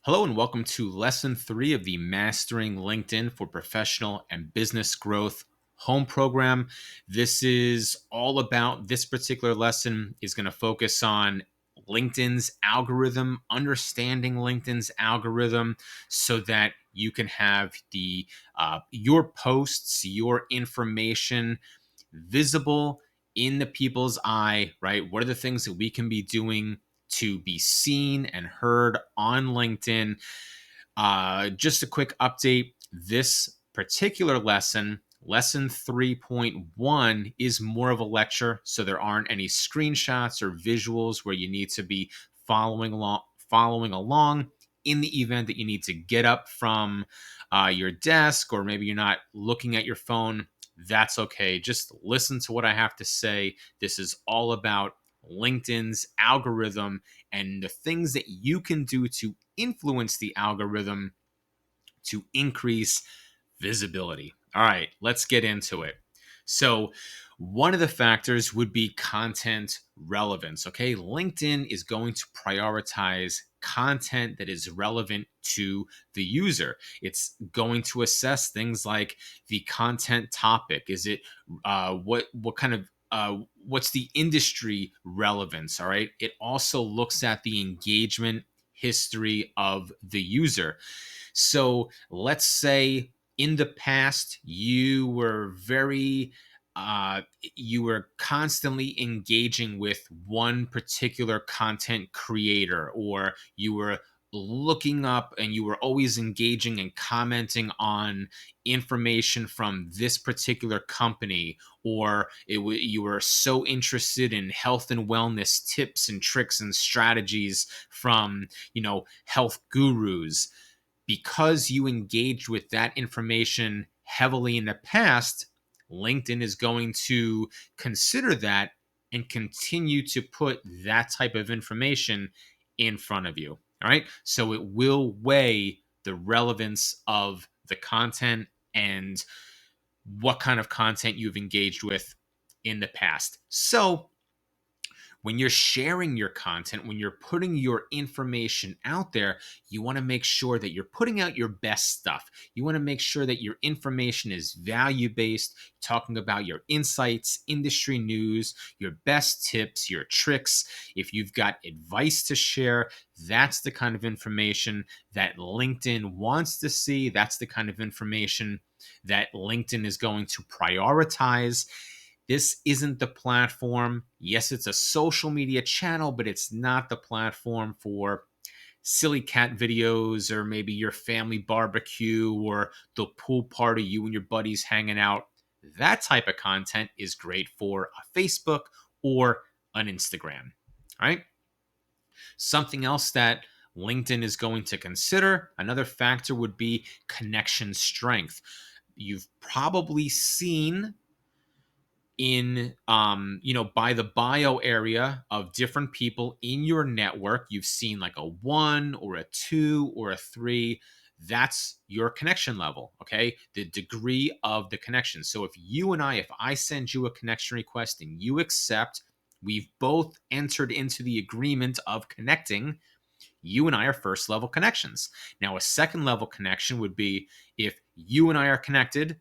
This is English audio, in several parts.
Hello and welcome to lesson 3 of the Mastering LinkedIn for Professional and Business Growth home program. This is all about this particular lesson is going to focus on LinkedIn's algorithm, understanding LinkedIn's algorithm so that you can have the your posts, your information visible in the people's eye, right? What are the things that we can be doing to be seen and heard on LinkedIn? Just a quick update. This particular lesson, lesson 3.1, is more of a lecture. So there aren't any screenshots or visuals where you need to be following along in the event that you need to get up from your desk, or maybe you're not looking at your phone. That's okay. Just listen to what I have to say. This is all about LinkedIn's algorithm and the things that you can do to influence the algorithm to increase visibility. All right, let's get into it. So, one of the factors would be content relevance. Okay, LinkedIn is going to prioritize content that is relevant to the user. It's going to assess things like the content topic. Is it what kind of what's the industry relevance? All right. It also looks at the engagement history of the user. So let's say in the past you were constantly engaging with one particular content creator, or you were looking up and you were always engaging and commenting on information from this particular company, or you were so interested in health and wellness tips and tricks and strategies from health gurus. Because you engaged with that information heavily in the past, LinkedIn is going to consider that and continue to put that type of information in front of you. All right. So it will weigh the relevance of the content and what kind of content you've engaged with in the past. So when you're sharing your content, when you're putting your information out there, you want to make sure that you're putting out your best stuff. You want to make sure that your information is value based, talking about your insights, industry news, your best tips, your tricks. If you've got advice to share, that's the kind of information that LinkedIn wants to see. That's the kind of information that LinkedIn is going to prioritize. This isn't the platform. Yes, it's a social media channel, but it's not the platform for silly cat videos, or maybe your family barbecue, or the pool party, you and your buddies hanging out. That type of content is great for a Facebook or an Instagram. All right. Something else that LinkedIn is going to consider, another factor would be connection strength. You've probably seen by the bio area of different people in your network, you've seen like a 1 or a 2 or a 3. That's your connection level. Okay, the degree of the connection. So if I send you a connection request and you accept, we've both entered into the agreement of connecting. You and I are first level connections. Now a second level connection would be if you and I are connected,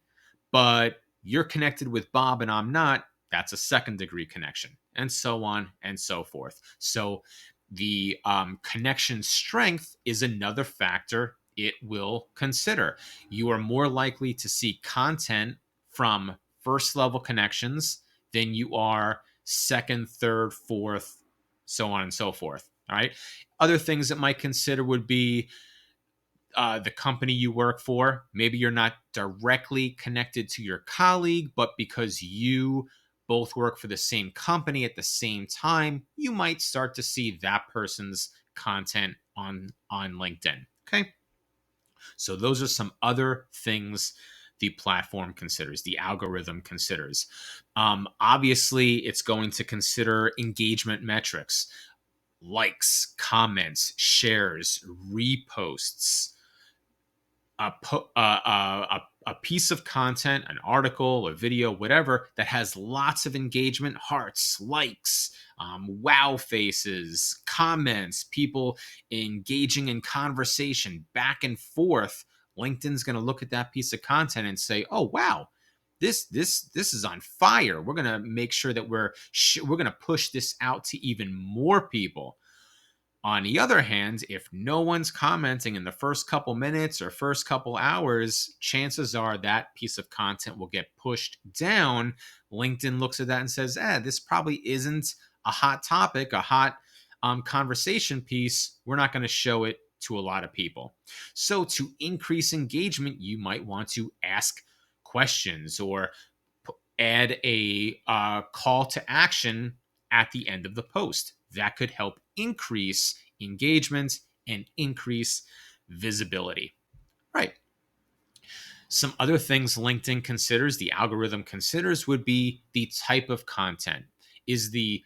but you're connected with Bob and I'm not. That's a second degree connection, and so on and so forth. So the connection strength is another factor it will consider. You are more likely to see content from first level connections than you are second, third, fourth, so on and so forth. All right. Other things that might consider would be the company you work for. Maybe you're not directly connected to your colleague, but because you both work for the same company at the same time, you might start to see that person's content on LinkedIn. Okay. So those are some other things the platform considers, the algorithm considers. Obviously, it's going to consider engagement metrics, likes, comments, shares, reposts, a piece of content, an article, a video, whatever, that has lots of engagement, hearts, likes, wow faces, comments, people engaging in conversation back and forth, LinkedIn's going to look at that piece of content and say, "Oh, wow. This is on fire. We're going to make sure that we're going to push this out to even more people." On the other hand, if no one's commenting in the first couple minutes or first couple hours, chances are that piece of content will get pushed down. LinkedIn looks at that and says, this probably isn't a hot topic, a hot conversation piece. We're not going to show it to a lot of people. So, to increase engagement, you might want to ask questions or add a call to action at the end of the post. That could help increase engagement and increase visibility. Right. Some other things LinkedIn considers, the algorithm considers, would be the type of content. Is the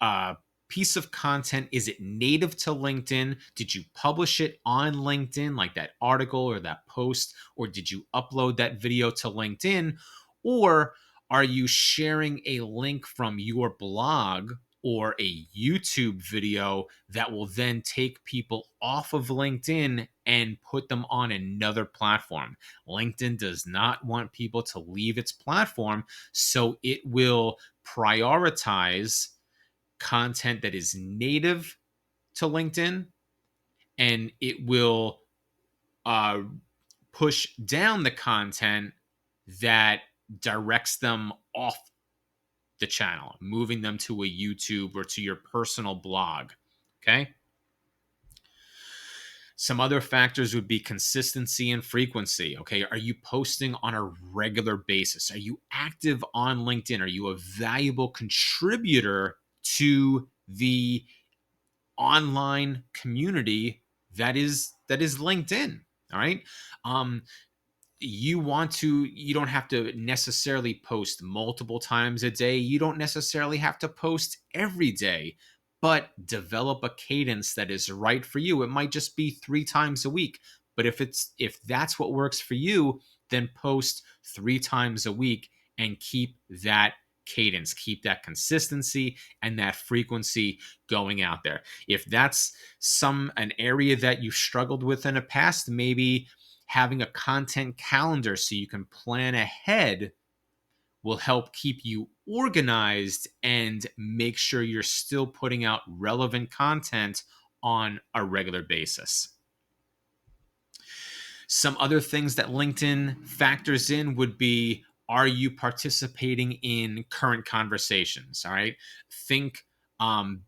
uh, piece of content, is it native to LinkedIn? Did you publish it on LinkedIn, like that article or that post, or did you upload that video to LinkedIn? Or are you sharing a link from your blog or a YouTube video that will then take people off of LinkedIn and put them on another platform? LinkedIn does not want people to leave its platform, so it will prioritize content that is native to LinkedIn, and it will uh, push down the content that directs them off the channel, moving them to a YouTube or to your personal blog. Okay. Some other factors would be consistency and frequency. Okay. Are you posting on a regular basis? Are you active on LinkedIn? Are you a valuable contributor to the online community that is LinkedIn? All right. Um, you don't have to necessarily post multiple times a day. You don't necessarily have to post every day, but develop a cadence that is right for you. It might just be 3 times a week, but if that's what works for you, then post 3 times a week and keep that cadence, keep that consistency and that frequency going out there. If that's an area that you've struggled with in the past, maybe having a content calendar so you can plan ahead will help keep you organized and make sure you're still putting out relevant content on a regular basis. Some other things that LinkedIn factors in would be, are you participating in current conversations? All right. Think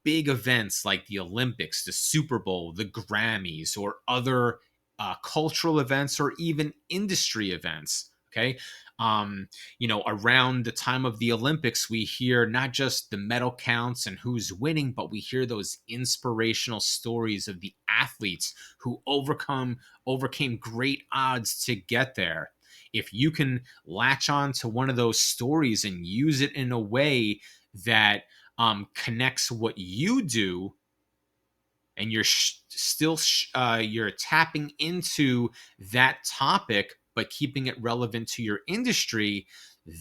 big events like the Olympics, the Super Bowl, the Grammys, or other cultural events or even industry events. Okay. Around the time of the Olympics, we hear not just the medal counts and who's winning, but we hear those inspirational stories of the athletes who overcame great odds to get there. If you can latch on to one of those stories and use it in a way that connects what you do, and you're tapping into that topic but keeping it relevant to your industry,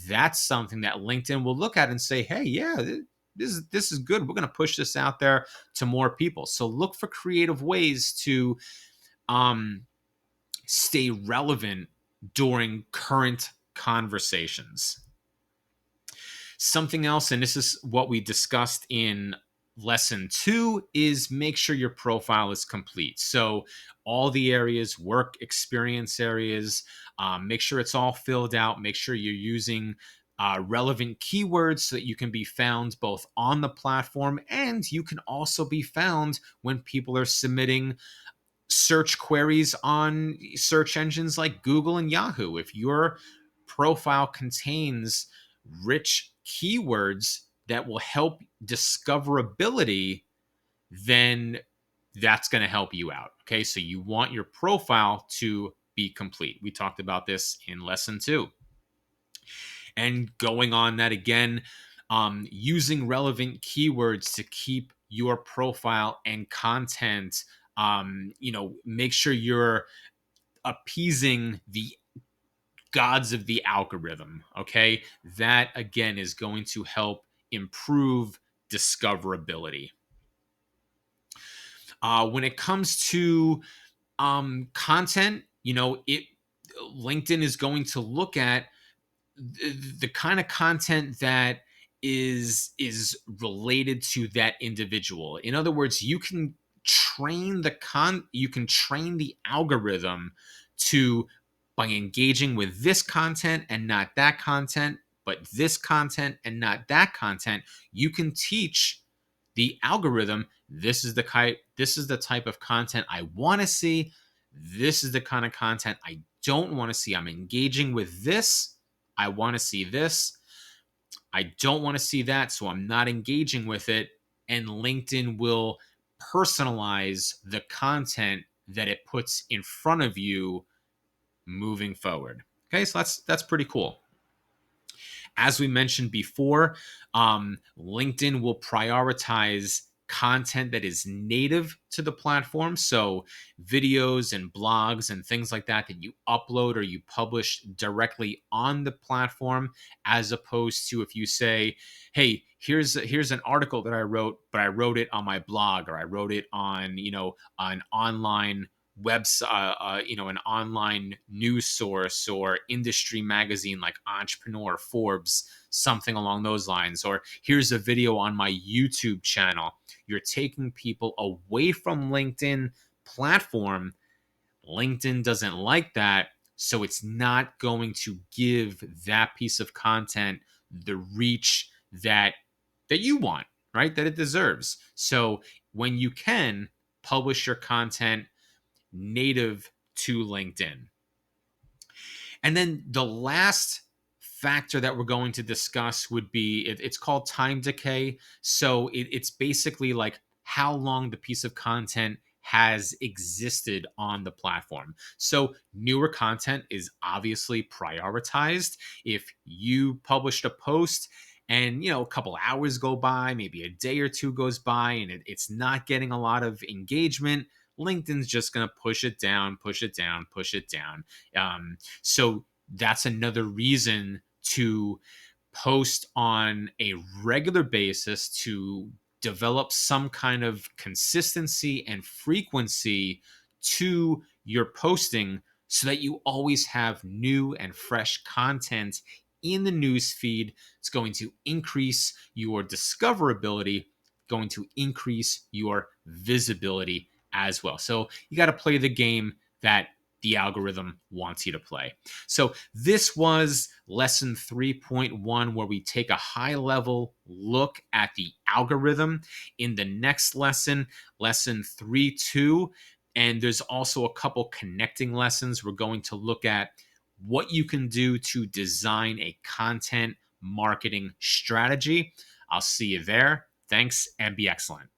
that's something that LinkedIn will look at and say, hey, yeah, this is good. We're going to push this out there to more people. So look for creative ways to um, stay relevant during current conversations. Something else, and this is what we discussed in lesson 2, is make sure your profile is complete. So all the areas, work experience areas, make sure it's all filled out. Make sure you're using relevant keywords so that you can be found both on the platform, and you can also be found when people are submitting search queries on search engines like Google and Yahoo. If your profile contains rich keywords that will help discoverability, then that's going to help you out. Okay, so you want your profile to be complete. We talked about this in lesson 2. And going on that again, using relevant keywords to keep your profile and content, make sure you're appeasing the gods of the algorithm. Okay. That again is going to help improve discoverability. When it comes to content, it LinkedIn is going to look at the kind of content that is related to that individual. In other words, you can train the algorithm to, by engaging with this content and not that content, but this content and not that content, you can teach the algorithm, this is the type of content I want to see, this is the kind of content I don't want to see. I'm engaging with this, I want to see this, I don't want to see that, so I'm not engaging with it. And LinkedIn will personalize the content that it puts in front of you moving forward. Okay, so that's pretty cool. As we mentioned before, LinkedIn will prioritize content that is native to the platform. So, videos and blogs and things like that that you upload or you publish directly on the platform, as opposed to if you say, "Hey, here's an article that I wrote, but I wrote it on my blog, or I wrote it on an online website, an online news source or industry magazine like Entrepreneur, Forbes, something along those lines. Or here's a video on my YouTube channel." You're taking people away from LinkedIn platform. LinkedIn doesn't like that, so it's not going to give that piece of content the reach that you want, right? That it deserves. So when you can publish your content native to LinkedIn. And then the last factor that we're going to discuss would be it's called time decay. So it's basically like how long the piece of content has existed on the platform. So newer content is obviously prioritized. If you published a post and a couple hours go by, maybe a day or two goes by, and it's not getting a lot of engagement, LinkedIn's just going to push it down, push it down, push it down. So that's another reason to post on a regular basis, to develop some kind of consistency and frequency to your posting, so that you always have new and fresh content in the news feed. It's going to increase your discoverability, going to increase your visibility as well. So you got to play the game that the algorithm wants you to play. So this was lesson 3.1, where we take a high level look at the algorithm. In the next lesson, lesson 3.2, and there's also a couple connecting lessons, we're going to look at what you can do to design a content marketing strategy. I'll see you there. Thanks, and be excellent.